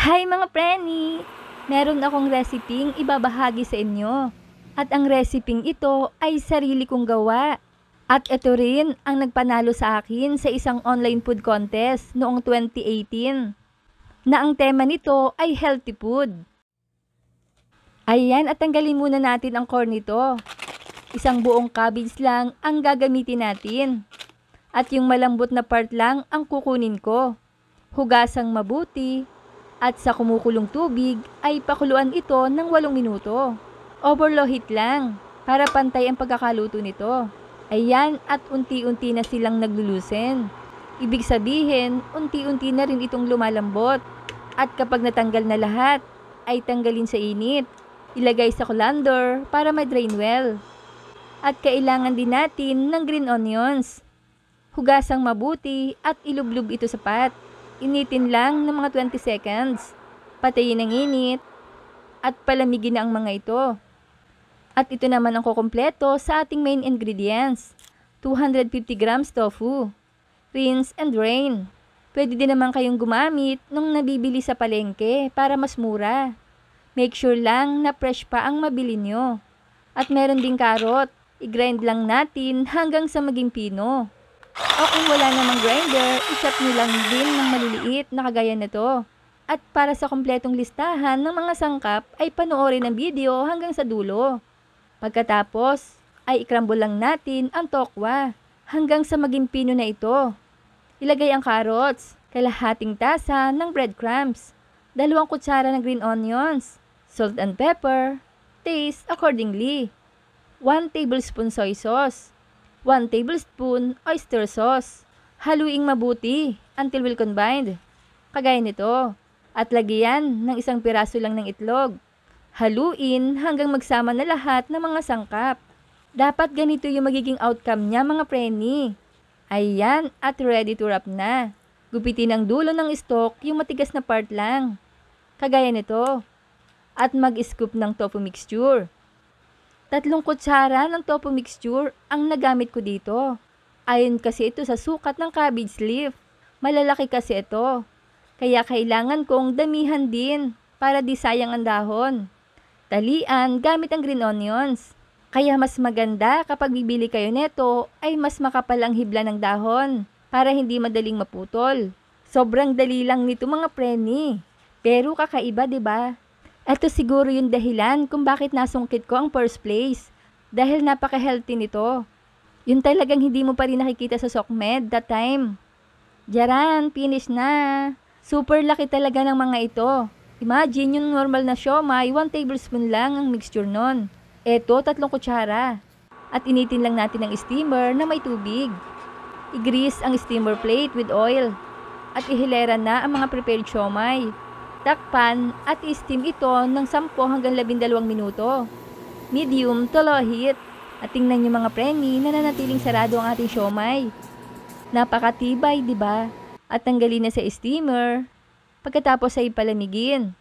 Hi mga preni! Meron akong reseping ibabahagi sa inyo. At ang reseping ito ay sarili kong gawa. At ito rin ang nagpanalo sa akin sa isang online food contest noong 2018. Na ang tema nito ay healthy food. Ayan, at tanggalin muna natin ang core nito. Isang buong cabbage lang ang gagamitin natin. At yung malambot na part lang ang kukunin ko. Hugasang mabuti. At sa kumukulong tubig ay pakuluan ito ng 8 minuto. Overlow heat lang para pantay ang pagkakaluto nito. Ayan, at unti-unti na silang naglulusen. Ibig sabihin, unti-unti na rin itong lumalambot. At kapag natanggal na lahat, ay tanggalin sa init. Ilagay sa colander para ma-drain well. At kailangan din natin ng green onions. Hugasang mabuti at ilublob ito sa pot. Initin lang ng mga 20 seconds. Patayin ang init at palamigin na ang mga ito. At ito naman ang kukumpleto sa ating main ingredients. 250 grams tofu. Rinse and drain. Pwede din naman kayong gumamit nung nabibili sa palengke para mas mura. Make sure lang na fresh pa ang mabili nyo. At meron ding carrot. I-grind lang natin hanggang sa maging pino. O kung wala namang grinder, i-chop nyo lang din ng maliliit na kagaya nito. At para sa kompletong listahan ng mga sangkap ay panoorin ang video hanggang sa dulo. Pagkatapos ay i-crumble lang natin ang tokwa hanggang sa maging pino na ito. Ilagay ang carrots, kalahating tasa ng breadcrumbs, 2 kutsara ng green onions, salt and pepper, taste accordingly, 1 tablespoon soy sauce, 1 tablespoon oyster sauce. Haluing mabuti until well combined. Kagaya nito. At lagyan ng 1 piraso lang ng itlog. Haluin hanggang magsama na lahat ng mga sangkap. Dapat ganito yung magiging outcome niya mga preni. Ayan, at ready to wrap na. Gupitin ang dulo ng stalk yung matigas na part lang. Kagaya nito. At mag-scoop ng tofu mixture. 3 kutsara ng tofu mixture ang nagamit ko dito. Ayon kasi ito sa sukat ng cabbage leaf. Malalaki kasi ito. Kaya kailangan kong damihan din para di sayang ang dahon. Talian gamit ang green onions. Kaya mas maganda kapag bibili kayo neto ay mas makapal ang hibla ng dahon para hindi madaling maputol. Sobrang dali lang nito mga preni. Pero kakaiba 'di ba? Ito siguro yung dahilan kung bakit nasungkit ko ang first place. Dahil napaka-healthy nito. Yun talagang hindi mo pa rin nakikita sa SOCMED that time. Diyaran, finish na. Super laki talaga ng mga ito. Imagine yung normal na siomai, 1 tablespoon lang ang mixture nun. Eto, 3 kutsara. At initin lang natin ang steamer na may tubig. I-grease ang steamer plate with oil. At ihilera na ang mga prepared siomai. Takpan at i-steam ito ng 10 hanggang 12 minuto. Medium to low heat. At tingnan niyo mga preni, nananatiling sarado ang ating siomai. Napakatibay, di ba? At tanggalin na sa steamer. Pagkatapos ay palamigin.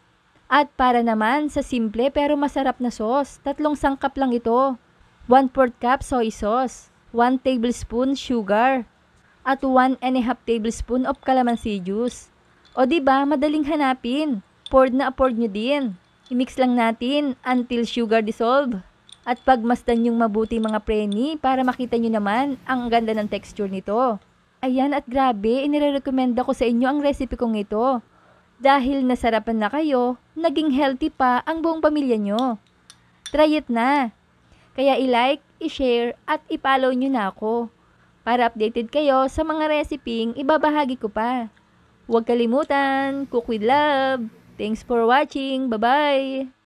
At para naman sa simple pero masarap na sauce, 3 sangkap lang ito. 1/4 cup soy sauce, 1 tablespoon sugar, at 1 and a half tablespoon of calamansi juice. O diba, madaling hanapin. Poured na poured nyo din. I-mix lang natin until sugar dissolve. At pagmasdan yung mabuti mga preni para makita nyo naman ang ganda ng texture nito. Ayan, at grabe, inirekomenda ko sa inyo ang recipe kong ito. Dahil nasarapan na kayo, naging healthy pa ang buong pamilya nyo. Try it na. Kaya i-like, i-share at i-follow nyo na ako. Para updated kayo sa mga reseping ibabahagi ko pa. Huwag kalimutan, cook with love. Thanks for watching. Bye-bye!